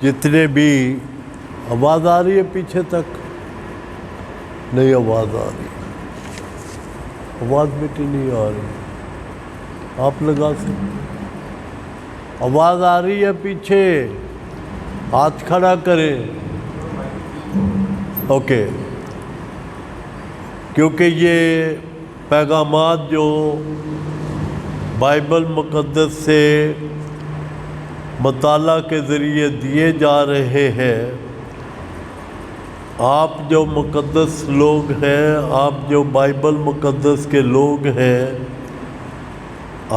جتنے بھی آواز آ رہی ہے پیچھے تک؟ نہیں آواز آ رہی، آواز بیٹی نہیں آ رہی، آپ لگا سکتے؟ آواز آ رہی ہے پیچھے؟ ہاتھ کھڑا کریں۔ اوکے، کیونکہ یہ پیغامات جو بائبل مقدس سے مطالعہ کے ذریعے دیے جا رہے ہیں، آپ جو مقدس لوگ ہیں، آپ جو بائبل مقدس کے لوگ ہیں،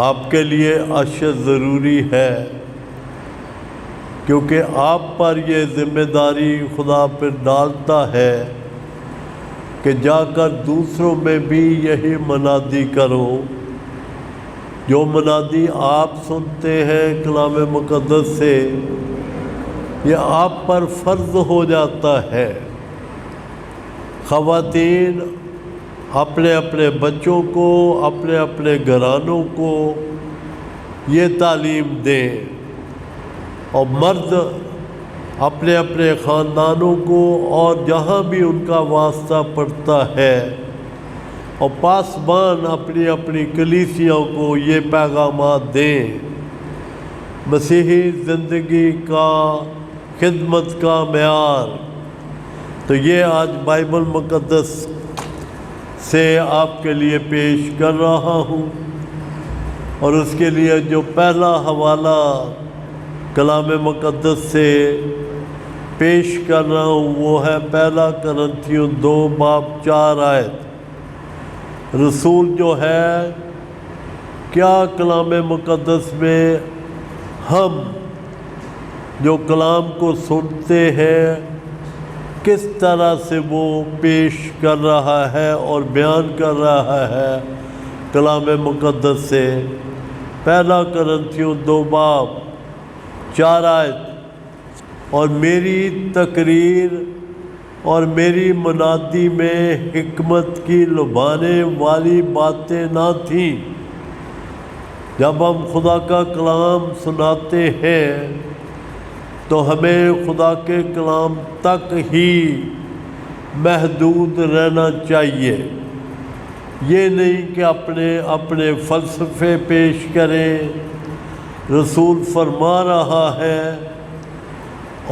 آپ کے لیے اشد ضروری ہے، کیونکہ آپ پر یہ ذمہ داری خدا پھر ڈالتا ہے کہ جا کر دوسروں میں بھی یہی منادی کرو۔ جو منادی آپ سنتے ہیں کلام مقدس سے، یہ آپ پر فرض ہو جاتا ہے۔ خواتین اپنے اپنے بچوں کو، اپنے اپنے گھرانوں کو یہ تعلیم دیں، اور مرد اپنے اپنے خاندانوں کو اور جہاں بھی ان کا واسطہ پڑتا ہے، اور پاسبان اپنی اپنی کلیسیوں کو یہ پیغامات دیں۔ مسیحی زندگی کا، خدمت کا معیار تو یہ آج بائبل مقدس سے آپ کے لیے پیش کر رہا ہوں، اور اس کے لیے جو پہلا حوالہ کلام مقدس سے پیش کر رہا ہوں وہ ہے پہلا کرنتھیوں 2:4۔ رسول جو ہے، کیا کلام مقدس میں ہم جو کلام کو سنتے ہیں کس طرح سے وہ پیش کر رہا ہے اور بیان کر رہا ہے کلام مقدس سے؟ پہلا کرنتھیوں 2:4۔ اور میری تقریر اور میری منادی میں حکمت کی لبھانے والی باتیں نہ تھیں۔ جب ہم خدا کا کلام سناتے ہیں تو ہمیں خدا کے کلام تک ہی محدود رہنا چاہیے، یہ نہیں کہ اپنے فلسفے پیش کریں۔ رسول فرما رہا ہے،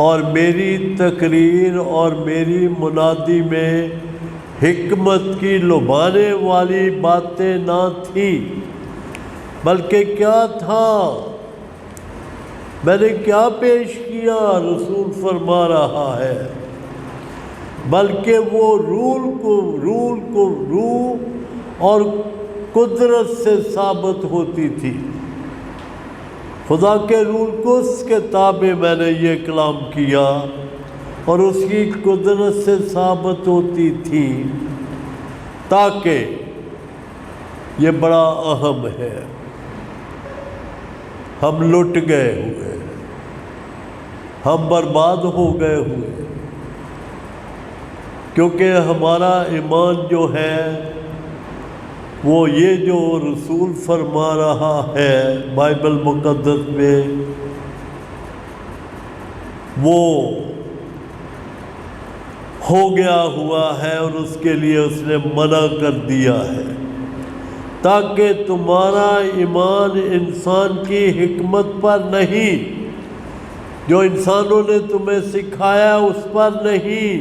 اور میری تقریر اور میری منادی میں حکمت کی لبھانے والی باتیں نہ تھیں، بلکہ کیا تھا؟ میں نے کیا پیش کیا؟ رسول فرما رہا ہے، بلکہ وہ روح اور قدرت سے ثابت ہوتی تھی۔ خدا کے روح القدس کے تابع میں نے یہ کلام کیا، اور اس کی قدرت سے ثابت ہوتی تھی، تاکہ یہ بڑا اہم ہے، ہم لٹ گئے ہوئے، ہم برباد ہو گئے ہوئے، کیونکہ ہمارا ایمان جو ہے وہ یہ جو رسول فرما رہا ہے بائبل مقدس میں، وہ ہو گیا ہوا ہے، اور اس کے لیے اس نے منع کر دیا ہے، تاکہ تمہارا ایمان انسان کی حکمت پر نہیں، جو انسانوں نے تمہیں سکھایا اس پر نہیں،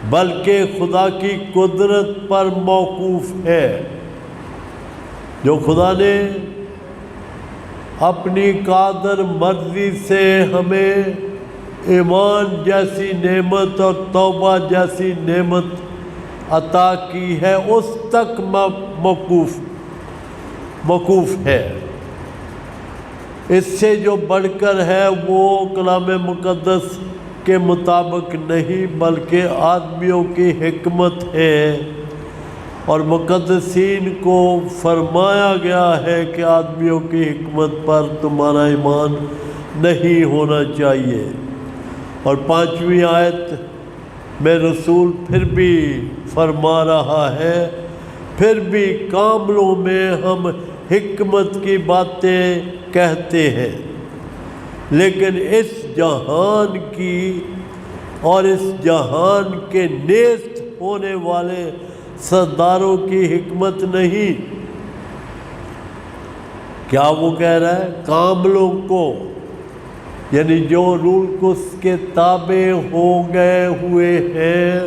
بلکہ خدا کی قدرت پر موقوف ہے، جو خدا نے اپنی قادر مرضی سے ہمیں ایمان جیسی نعمت اور توبہ جیسی نعمت عطا کی ہے، اس تک موقوف ہے۔ اس سے جو بڑھ کر ہے وہ کلام مقدس کے مطابق نہیں، بلکہ آدمیوں کی حکمت ہے، اور مقدسین کو فرمایا گیا ہے کہ آدمیوں کی حکمت پر تمہارا ایمان نہیں ہونا چاہیے۔ اور 5ویں آیت میں رسول پھر بھی فرما رہا ہے، پھر بھی کاملوں میں ہم حکمت کی باتیں کہتے ہیں، لیکن اس جہان کی اور اس جہان کے نیست ہونے والے سرداروں کی حکمت نہیں۔ کیا وہ کہہ رہا ہے؟ کاملوں کو، یعنی جو رول قدس کے تابع ہو گئے ہوئے ہیں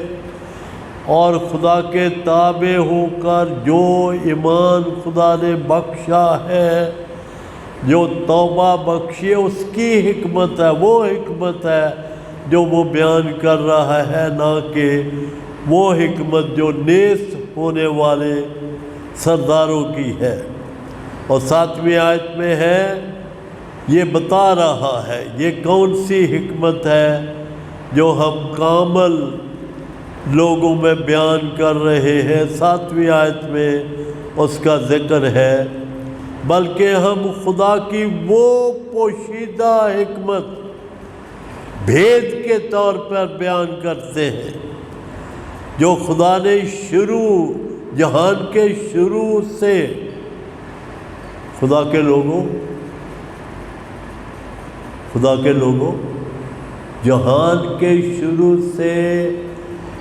اور خدا کے تابع ہو کر جو ایمان خدا نے بخشا ہے، جو توبہ بخشی ہے، اس کی حکمت ہے۔ وہ حکمت ہے جو وہ بیان کر رہا ہے، نہ کہ وہ حکمت جو نیست ہونے والے سرداروں کی ہے۔ اور 7ویں آیت میں ہے، یہ بتا رہا ہے یہ کون سی حکمت ہے جو ہم کامل لوگوں میں بیان کر رہے ہیں۔ 7ویں آیت میں اس کا ذکر ہے، بلکہ ہم خدا کی وہ پوشیدہ حکمت بھید کے طور پر بیان کرتے ہیں جو خدا نے جہان کے شروع سے خدا کے لوگوں جہان کے شروع سے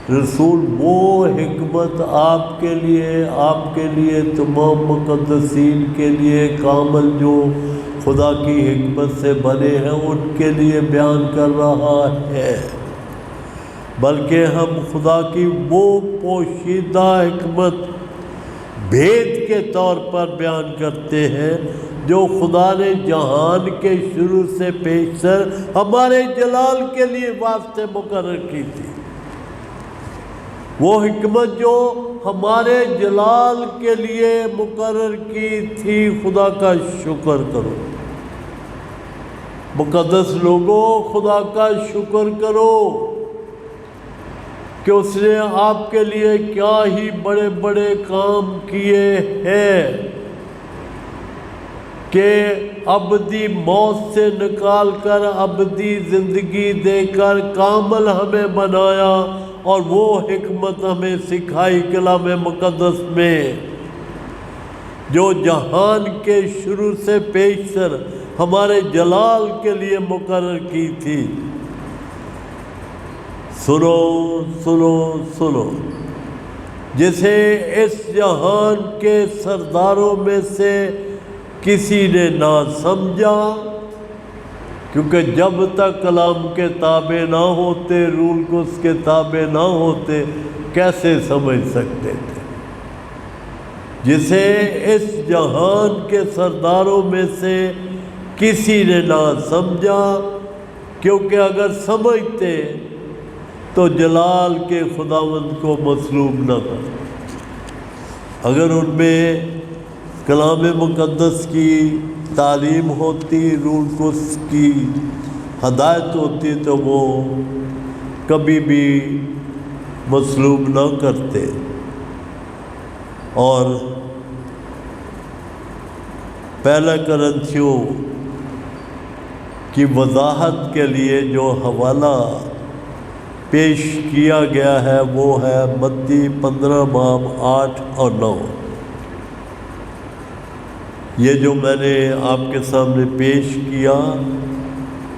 رسول وہ حکمت آپ کے لیے تمام مقدسین کے لیے کامل جو خدا کی حکمت سے بنے ہیں ان کے لیے بیان کر رہا ہے، بلکہ ہم خدا کی وہ پوشیدہ حکمت بھید کے طور پر بیان کرتے ہیں جو خدا نے جہان کے شروع سے پیشتر ہمارے جلال کے لیے واسطے مقرر کی تھی۔ وہ حکمت جو ہمارے جلال کے لیے مقرر کی تھی، خدا کا شکر کرو۔ مقدس لوگوں، خدا کا شکر کرو کہ اس نے آپ کے لیے کیا ہی بڑے بڑے کام کیے ہیں کہ ابدی موت سے نکال کر ابدی زندگی دے کر کامل ہمیں بنایا، اور وہ حکمت ہمیں سکھائی کلام مقدس میں جو جہان کے شروع سے پیشتر ہمارے جلال کے لیے مقرر کی تھی۔ سنو جسے اس جہان کے سرداروں میں سے کسی نے نہ سمجھا، کیونکہ جب تک کلام کے تابع نہ ہوتے، رول قدس کے تابع نہ ہوتے، کیسے سمجھ سکتے تھے؟ جسے اس جہان کے سرداروں میں سے کسی نے نہ سمجھا، کیونکہ اگر سمجھتے تو جلال کے خداوند کو مصلوب نہ کرتے۔ اگر ان میں کلام مقدس کی تعلیم ہوتی، رول قدس کی ہدایت ہوتی، تو وہ کبھی بھی مصلوب نہ کرتے۔ اور پہلا کرنتھیوں کی وضاحت کے لیے جو حوالہ پیش کیا گیا ہے وہ ہے متی 15 باب 8 اور 9۔ یہ جو میں نے آپ کے سامنے پیش کیا،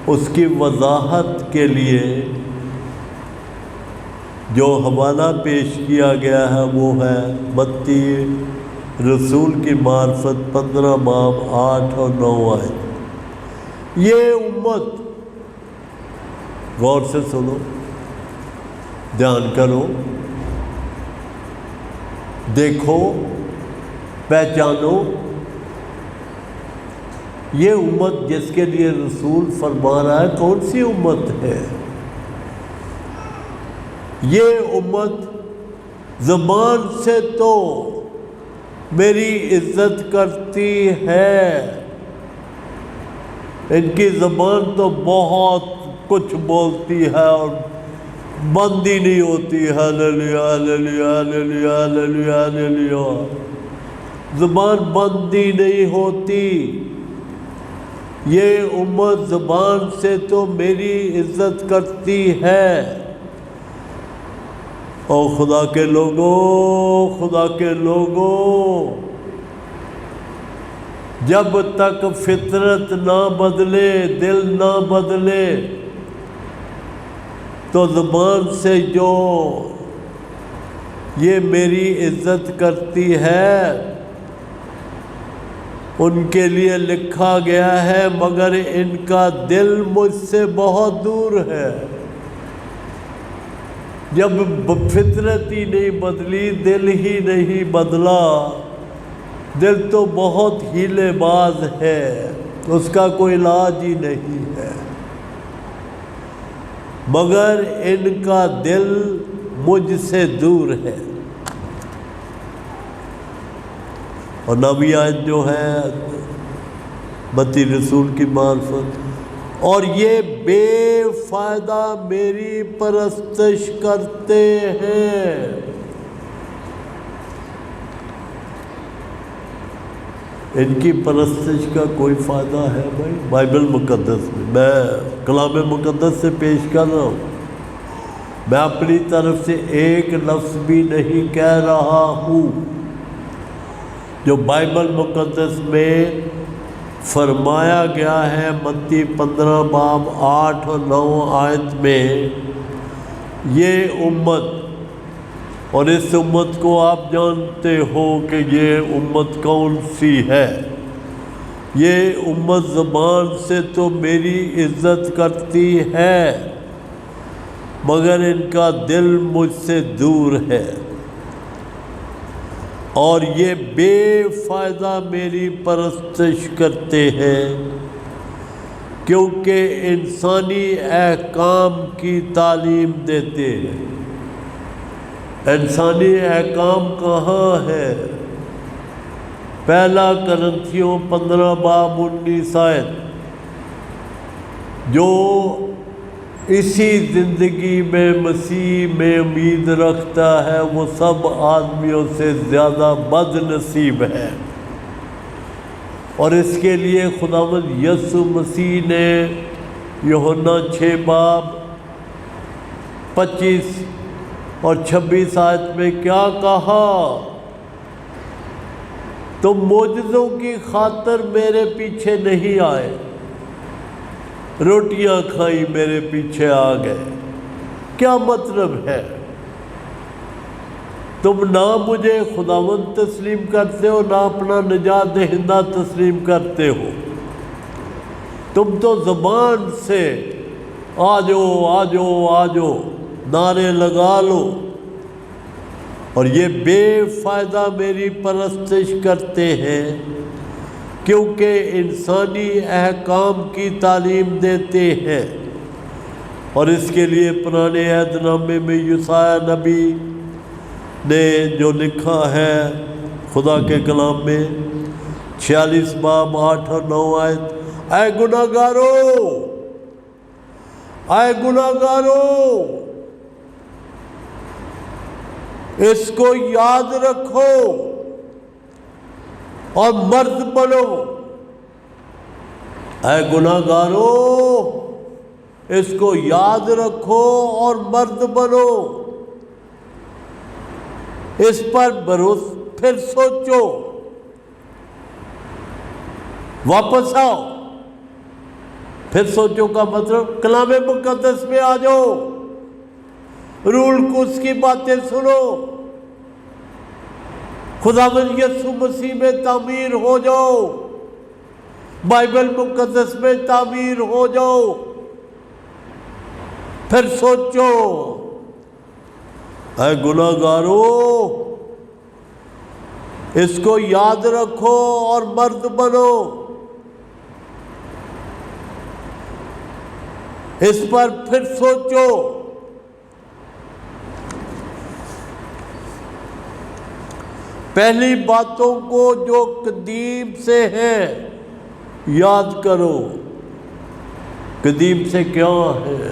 اس کی وضاحت کے لیے جو حوالہ پیش کیا گیا ہے وہ ہے متی رسول کی معرفت 15 باب 8 اور 9 آیت۔ یہ امت، غور سے سنو، دھیان کرو، دیکھو، پہچانو، یہ امت جس کے لیے رسول فرما رہا ہے کون سی امت ہے؟ یہ امت زبان سے تو میری عزت کرتی ہے، ان کی زبان تو بہت کچھ بولتی ہے اور بند ہی نہیں ہوتی، ہلیلویا ہلیلویا ہلیلویا ہلیلویا ہلیلویا، زبان بند ہی نہیں ہوتی۔ یہ امت زبان سے تو میری عزت کرتی ہے، اور خدا کے لوگوں جب تک فطرت نہ بدلے، دل نہ بدلے، تو زبان سے جو یہ میری عزت کرتی ہے ان کے لیے لکھا گیا ہے، مگر ان کا دل مجھ سے بہت دور ہے۔ جب فطرت ہی نہیں بدلی، دل ہی نہیں بدلا، دل تو بہت ہیلے باز ہے، اس کا کوئی علاج ہی نہیں ہے، مگر ان کا دل مجھ سے دور ہے۔ اور نبی آیت جو ہے بتی رسول کی معرفت، اور یہ بے فائدہ میری پرستش کرتے ہیں۔ ان کی پرستش کا کوئی فائدہ ہے بھائی؟ بائبل مقدس میں کلام مقدس سے پیش کر رہا ہوں، میں اپنی طرف سے ایک لفظ بھی نہیں کہہ رہا ہوں۔ جو بائبل مقدس میں فرمایا گیا ہے متی 15 باب 8 اور 9 آیت میں، یہ امت، اور اس امت کو آپ جانتے ہو کہ یہ امت کون سی ہے، یہ امت زبان سے تو میری عزت کرتی ہے، مگر ان کا دل مجھ سے دور ہے، اور یہ بے فائدہ میری پرستش کرتے ہیں، کیونکہ انسانی احکام کی تعلیم دیتے ہیں۔ انسانی احکام کہاں ہے؟ پہلا کرنتھیوں 15 باب 19 آیت، جو اسی زندگی میں مسیح میں امید رکھتا ہے وہ سب آدمیوں سے زیادہ بد نصیب ہے، اور اس کے لیے خداوند یسوع مسیح نے یوحنا 6 باب 25 اور 26 آیت میں کیا کہا؟ تم معجزوں کی خاطر میرے پیچھے نہیں آئے، روٹیاں کھائی میرے پیچھے آ گئے۔ کیا مطلب ہے؟ تم نہ مجھے خداوند تسلیم کرتے ہو، نہ اپنا نجات دہندہ تسلیم کرتے ہو، تم تو زبان سے آ جاؤ آ جاؤ آ جاؤ نعرے لگا لو، اور یہ بے فائدہ میری پرستش کرتے ہیں، کیونکہ انسانی احکام کی تعلیم دیتے ہیں۔ اور اس کے لیے پرانے عہد نامے میں یسایہ نبی نے جو لکھا ہے خدا کے کلام میں 46 باب 8 اور 9 آیت، اے گناہ گارو، اے گناہ گارو، اس کو یاد رکھو اور مرد بنو۔ اے گناہ گارو، اس کو یاد رکھو اور مرد بنو، اس پر پھر سوچو، واپس آؤ۔ پھر سوچو کا مطلب کلام مقدس میں آ جاؤ، رول قدس کی باتیں سنو، خداوند یسوع مسیح میں تعمیر ہو جاؤ، بائبل مقدس میں تعمیر ہو جاؤ۔ پھر سوچو، اے گناہ گارو، اس کو یاد رکھو اور مرد بنو، اس پر پھر سوچو۔ پہلی باتوں کو جو قدیم سے ہیں یاد کرو۔ قدیم سے کیا ہے؟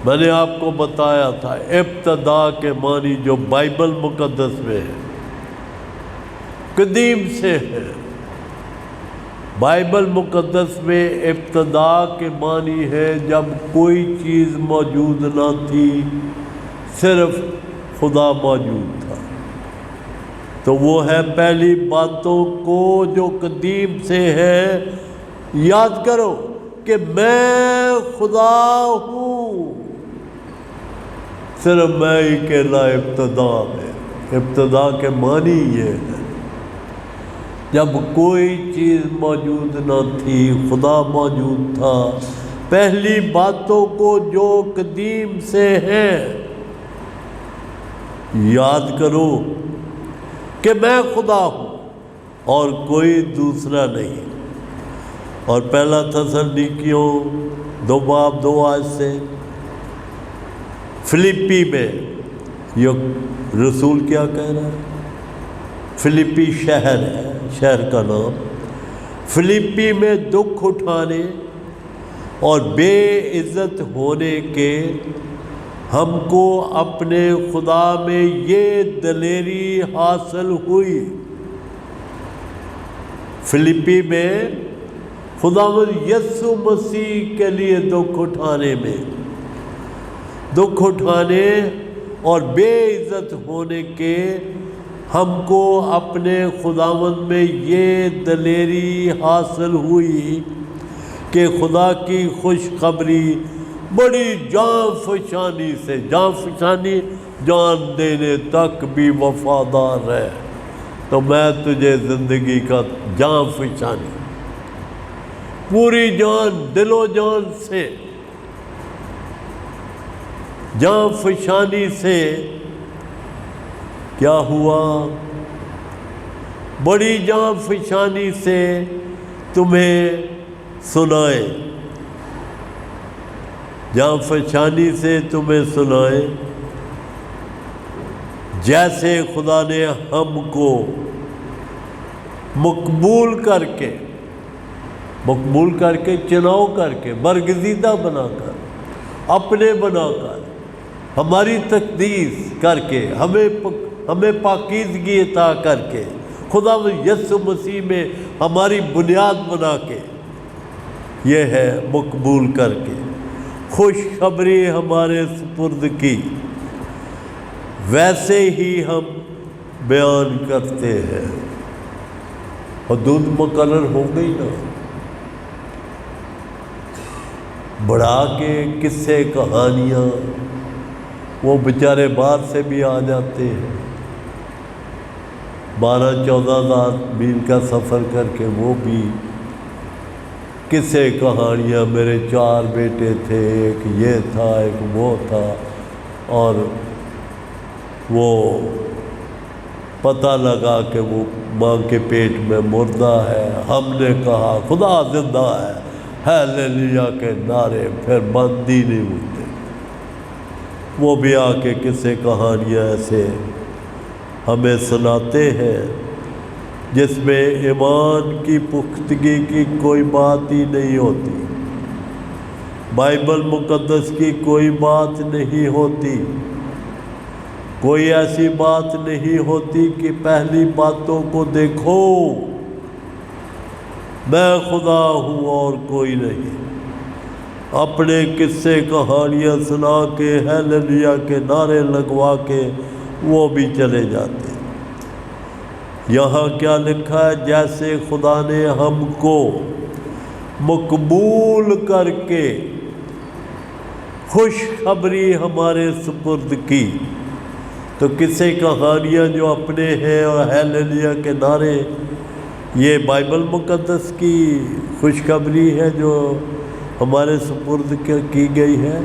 میں نے آپ کو بتایا تھا، ابتدا کے معنی جو بائبل مقدس میں ہے قدیم سے ہے۔ بائبل مقدس میں ابتدا کے معنی ہے جب کوئی چیز موجود نہ تھی، صرف خدا موجود تھا۔ تو وہ ہے پہلی باتوں کو جو قدیم سے ہے یاد کرو کہ میں خدا ہوں۔ صرف میں ہی اکیلا ابتدا میں، ابتدا کے معنی یہ ہے جب کوئی چیز موجود نہ تھی خدا موجود تھا۔ پہلی باتوں کو جو قدیم سے ہیں یاد کرو کہ میں خدا ہوں اور کوئی دوسرا نہیں۔ اور پہلا تسلنیکیوں 2:2 سے فلپی میں یہ رسول کیا کہہ رہا ہے؟ فلپی شہر ہے، شہر کا نام۔ فلپی میں دکھ اٹھانے اور بے عزت ہونے کے ہم کو اپنے خدا میں یہ دلیری حاصل ہوئی۔ فلپی میں خداوند یسوع مسیح کے لیے دکھ اٹھانے اور بے عزت ہونے کے ہم کو اپنے خداوند میں یہ دلیری حاصل ہوئی کہ خدا کی خوشخبری بڑی جان فشانی سے، جان فشانی جان دینے تک بھی وفادار ہے۔ تو میں تجھے زندگی کا جان فشانی پوری جان، دل و جان سے، جان فشانی سے کیا ہوا؟ بڑی جان فشانی سے تمہیں سنائے، جان فشانی سے تمہیں سنائے جیسے خدا نے ہم کو مقبول کر کے چناؤ کر کے برگزیدہ بنا کر، اپنے بنا کر، ہماری تقدیس کر کے، ہمیں پاکیزگی عطا کر کے، خدا یسوع مسیح میں ہماری بنیاد بنا کے، یہ ہے مقبول کر کے خوشخبری ہمارے سپرد کی، ویسے ہی ہم بیان کرتے ہیں۔ حدود مقرر ہو گئی نا، بڑھا کے قصے کہانیاں وہ بیچارے باہر سے بھی آ جاتے ہیں، 12-14 میل کا سفر کر کے وہ بھی قصے کہانیاں، میرے 4 بیٹے تھے، ایک یہ تھا، ایک وہ تھا، اور وہ پتہ لگا کہ وہ ماں کے پیٹ میں مردہ ہے، ہم نے کہا خدا زندہ ہے، ہیلیلویا کے نعرے پھر بند ہی نہیں ہوتے۔ وہ بھی آ کے قصے کہانیاں ایسے ہمیں سناتے ہیں جس میں ایمان کی پختگی کی کوئی بات ہی نہیں ہوتی، بائبل مقدس کی کوئی بات نہیں ہوتی، کوئی ایسی بات نہیں ہوتی کہ پہلی باتوں کو دیکھو میں خدا ہوں اور کوئی نہیں، اپنے قصے کہانیاں سنا کے ہیلیلویا کے نعرے لگوا کے وہ بھی چلے جاتے۔ یہاں کیا لکھا ہے؟ جیسے خدا نے ہم کو مقبول کر کے خوشخبری ہمارے سپرد کی۔ تو قصے کہانیاں جو اپنے ہیں اور ہیلیلویا کے نعرے، یہ بائبل مقدس کی خوشخبری ہے جو ہمارے سپرد کی گئی ہے،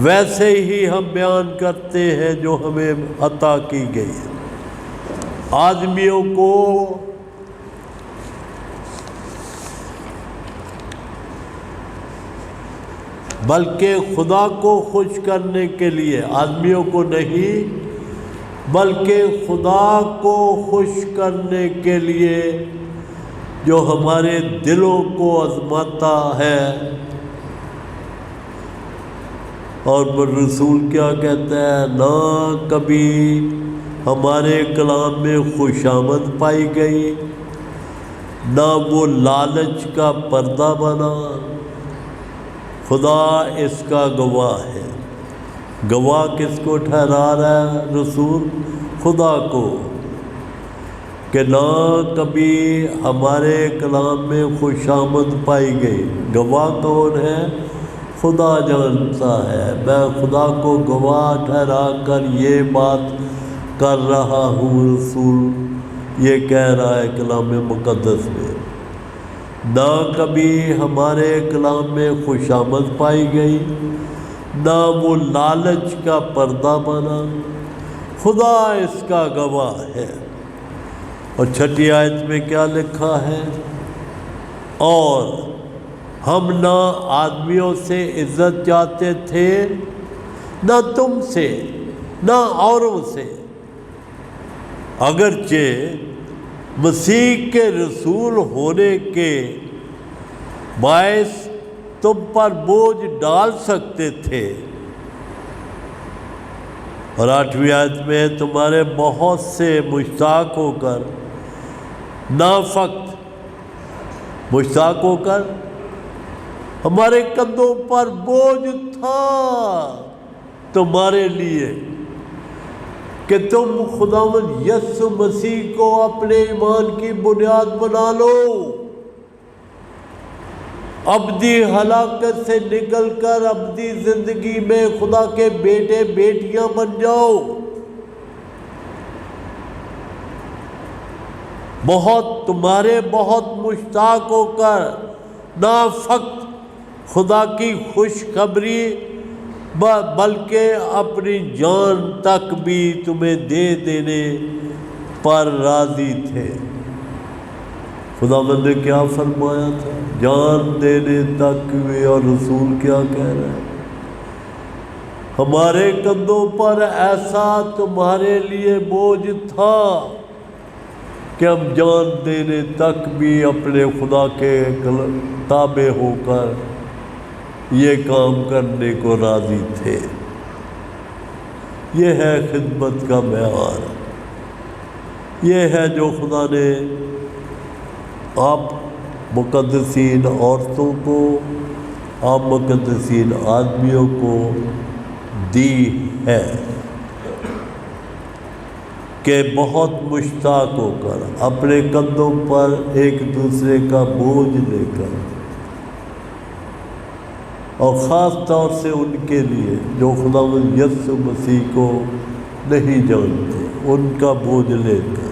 ویسے ہی ہم بیان کرتے ہیں جو ہمیں عطا کی گئی ہے۔ آدمیوں کو بلکہ خدا کو خوش کرنے کے لیے، آدمیوں کو نہیں بلکہ خدا کو خوش کرنے کے لیے جو ہمارے دلوں کو آزماتا ہے۔ اور رسول کیا کہتا ہے؟ نہ کبھی ہمارے کلام میں خوشامد پائی گئی، نہ وہ لالچ کا پردہ بنا، خدا اس کا گواہ ہے۔ گواہ کس کو ٹھہرا رہا ہے رسول؟ خدا کو، کہ نہ کبھی ہمارے کلام میں خوشامد پائی گئی۔ گواہ کون ہے؟ خدا جانتا ہے، میں خدا کو گواہ ٹھہرا کر یہ بات کر رہا ہوں۔ رسول یہ کہہ رہا ہے کلام مقدس میں، نہ کبھی ہمارے کلام میں خوشامد پائی گئی، نہ وہ لالچ کا پردہ بنا، خدا اس کا گواہ ہے۔ اور 6 آیت میں کیا لکھا ہے؟ اور ہم نہ آدمیوں سے عزت چاہتے تھے، نہ تم سے، نہ اوروں سے، اگرچہ مسیح کے رسول ہونے کے باعث تم پر بوجھ ڈال سکتے تھے۔ اور 8ویں آیت میں تمہارے بہت سے مشتاق ہو کر مشتاق ہو کر ہمارے کندھوں پر بوجھ تھا تمہارے لیے کہ تم خداوند یسوع مسیح کو اپنے ایمان کی بنیاد بنا لو، ابدی ہلاکت سے نکل کر ابدی زندگی میں خدا کے بیٹے بیٹیاں بن جاؤ۔ تمہارے بہت مشتاق ہو کر نہ فقط خدا کی خوشخبری بلکہ اپنی جان تک بھی تمہیں دے دینے پر راضی تھے۔ خداوند نے کیا فرمایا تھا؟ جان دینے تک بھی۔ اور رسول کیا کہہ رہا ہے؟ ہمارے کندھوں پر ایسا تمہارے لیے بوجھ تھا کہ ہم جان دینے تک بھی اپنے خدا کے تابع ہو کر یہ کام کرنے کو راضی تھے۔ یہ ہے خدمت کا معیار، یہ ہے جو خدا نے آپ مقدسین عورتوں کو، آپ مقدسین آدمیوں کو دی ہے کہ بہت مشتاق ہو کر اپنے کندھوں پر ایک دوسرے کا بوجھ لے کر، اور خاص طور سے ان کے لیے جو خداوند یسوع مسیح کو نہیں جانتے، ان کا بوجھ لے کر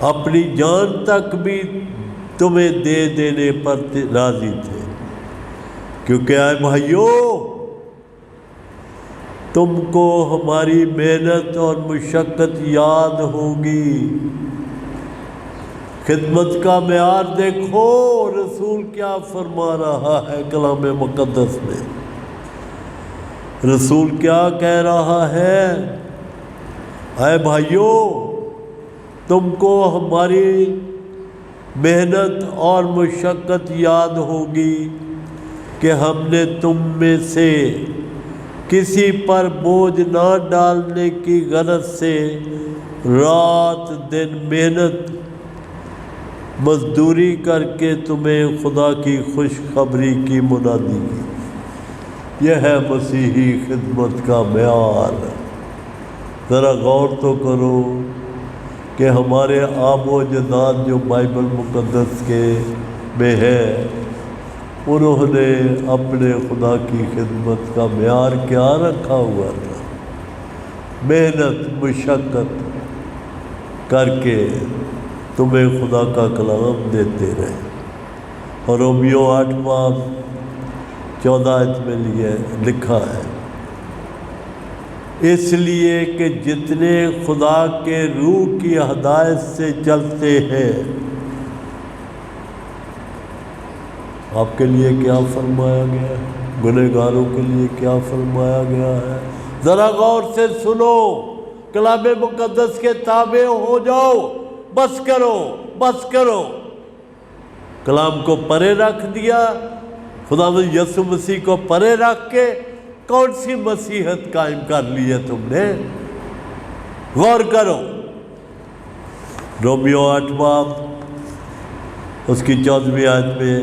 اپنی جان تک بھی تمہیں دے دینے پر راضی تھے۔ کیونکہ اے بھائیو، تم کو ہماری محنت اور مشقت یاد ہوگی۔ خدمت کا معیار دیکھو، رسول کیا فرما رہا ہے کلام مقدس میں۔ رسول کیا کہہ رہا ہے؟ اے بھائیو، تم کو ہماری محنت اور مشقت یاد ہوگی کہ ہم نے تم میں سے کسی پر بوجھ نہ ڈالنے کی غرض سے رات دن محنت مزدوری کر کے تمہیں خدا کی خوشخبری کی منادی کی۔ یہ ہے مسیحی خدمت کا معیار۔ ذرا غور تو کرو کہ ہمارے آب و اجداد جو بائبل مقدس کے میں ہے، انہوں نے اپنے خدا کی خدمت کا معیار کیا رکھا ہوا تھا؟ محنت مشقت کر کے تمہیں خدا کا کلام دیتے رہے۔ اور رومیو 8:14 میں لکھا ہے، اس لیے کہ جتنے خدا کے روح کی ہدایت سے چلتے ہیں۔ آپ کے لیے کیا فرمایا گیا ہے؟ گنہگاروں کے لیے کیا فرمایا گیا ہے؟ ذرا غور سے سنو، کلام مقدس کے تابع ہو جاؤ۔ بس کرو، بس کرو۔ کلام کو پرے رکھ دیا، خداوند یسوع مسیح کو پرے رکھ کے کون سی مسیحت قائم کر لی ہے تم نے؟ غور کرو۔ رومیو 8 اس کی 14ویں آیت میں،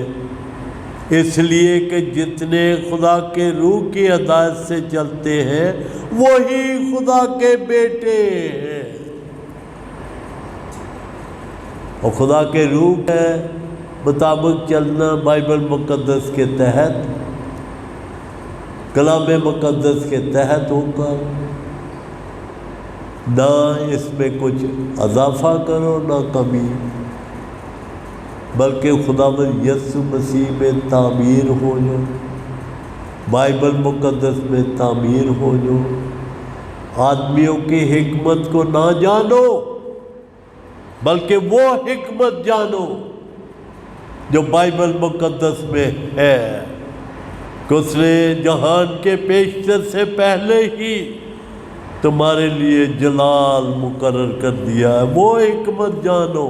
اس لیے کہ جتنے خدا کے روح کی ہدایت سے چلتے ہیں وہی خدا کے بیٹے ہیں۔ اور خدا کے روح کے مطابق چلنا بائبل مقدس کے تحت، کلام مقدس کے تحت ہو کر، نہ اس میں کچھ اضافہ کرو نہ کمی، بلکہ خداوند یسوع مسیح میں تعمیر ہو جاؤ، بائبل مقدس میں تعمیر ہو جاؤ، آدمیوں کی حکمت کو نہ جانو بلکہ وہ حکمت جانو جو بائبل مقدس میں ہے، کہ اس نے جہان کے پیشتر سے پہلے ہی تمہارے لیے جلال مقرر کر دیا ہے، وہ حکمت جانو۔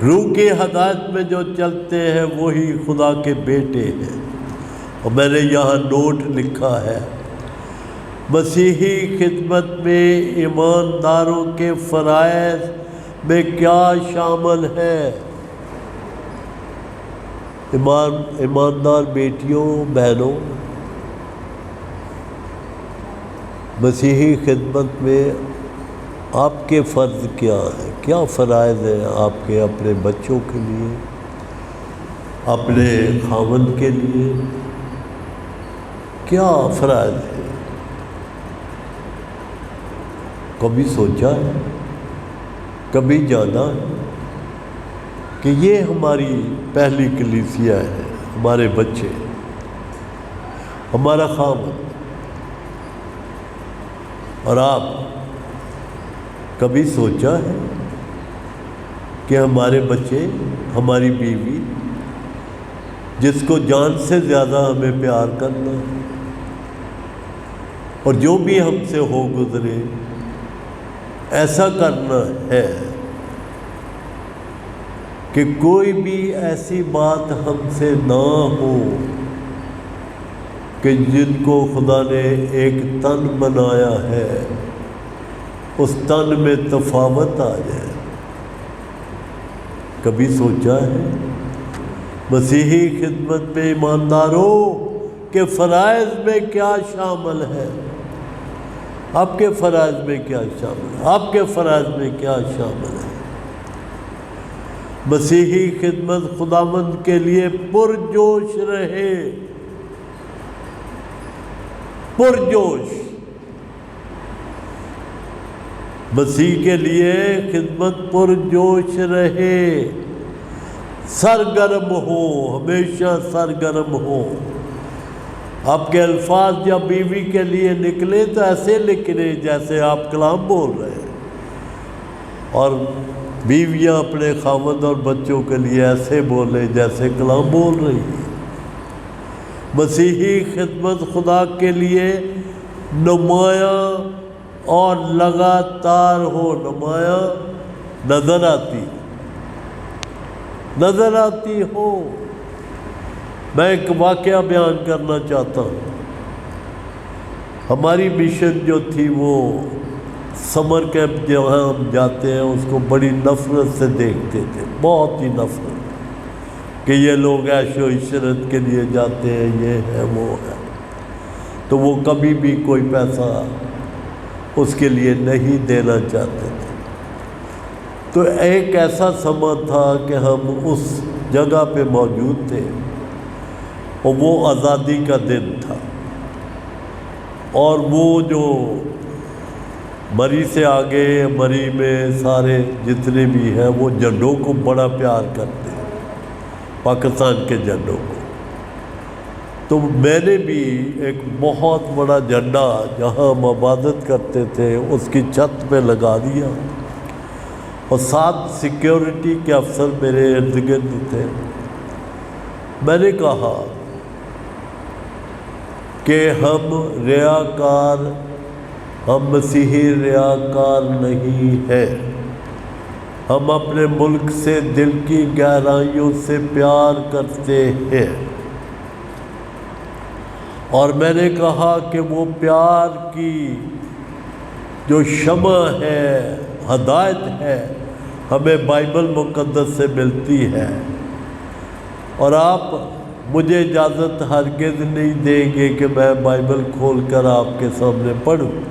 روح کی ہدایت میں جو چلتے ہیں وہی خدا کے بیٹے ہیں۔ اور میں نے یہاں نوٹ لکھا ہے، مسیحی خدمت میں ایمانداروں کے فرائض میں کیا شامل ہے؟ ایماندار بیٹیوں، بہنوں، مسیحی خدمت میں آپ کے فرض کیا ہیں؟ کیا فرائض ہیں آپ کے اپنے بچوں کے لیے، اپنے خاوند کے لیے؟ کیا فرائض ہیں؟ کبھی سوچا ہے، کبھی جانا ہے کہ یہ ہماری پہلی کلیسیا ہے، ہمارے بچے، ہمارا خاوند؟ اور آپ کبھی سوچا ہے کہ ہمارے بچے، ہماری بیوی، جس کو جان سے زیادہ ہمیں پیار کرنا ہے، اور جو بھی ہم سے ہو گزرے ایسا کرنا ہے کہ کوئی بھی ایسی بات ہم سے نہ ہو کہ جن کو خدا نے ایک تن بنایا ہے اس تن میں تفاوت آ جائے؟ کبھی سوچا ہے مسیحی خدمت میں ایمانداروں کے فرائض میں کیا شامل ہے؟ آپ کے فرائض میں کیا شامل ہے؟ آپ کے فرائض میں کیا شامل ہے؟ مسیحی خدمت خداوند کے لیے پرجوش رہے، پرجوش۔ مسیح کے لیے خدمت پرجوش رہے، سرگرم ہو، ہمیشہ سرگرم ہو۔ آپ کے الفاظ جب بیوی کے لیے نکلے تو ایسے نکلے جیسے آپ کلام بول رہے ہیں، اور بیویاں اپنے خاوند اور بچوں کے لیے ایسے بولے جیسے کلام بول رہی ہیں۔ مسیحی خدمت خدا کے لیے نمایاں اور لگاتار ہو، نمایاں نظر آتی ہو۔ میں ایک واقعہ بیان کرنا چاہتا ہوں۔ ہماری مشن جو تھی وہ سمر کیمپ جہاں ہم جاتے ہیں اس کو بڑی نفرت سے دیکھتے تھے، بہت ہی نفرت، کہ یہ لوگ عیش و عشرت کے لیے جاتے ہیں، یہ ہے وہ ہے، تو وہ کبھی بھی کوئی پیسہ اس کے لیے نہیں دینا چاہتے تھے۔ تو ایک ایسا سماں تھا کہ ہم اس جگہ پہ موجود تھے اور وہ آزادی کا دن تھا، اور وہ جو مری سے آگے، مری میں سارے جتنے بھی ہیں وہ جھنڈوں کو بڑا پیار کرتے ہیں، پاکستان کے جھنڈوں کو۔ تو میں نے بھی ایک بہت بڑا جھنڈا جہاں ہم عبادت کرتے تھے اس کی چھت پہ لگا دیا، اور 7 سیکیورٹی کے افسر میرے ارد گرد تھے۔ میں نے کہا کہ ہم ریاکار، ہم مسیحی ریاکار نہیں ہیں، ہم اپنے ملک سے دل کی گہرائیوں سے پیار کرتے ہیں، اور میں نے کہا کہ وہ پیار کی جو شمع ہے، ہدایت ہے، ہمیں بائبل مقدس سے ملتی ہے، اور آپ مجھے اجازت ہرگز نہیں دیں گے کہ میں بائبل کھول کر آپ کے سامنے پڑھوں۔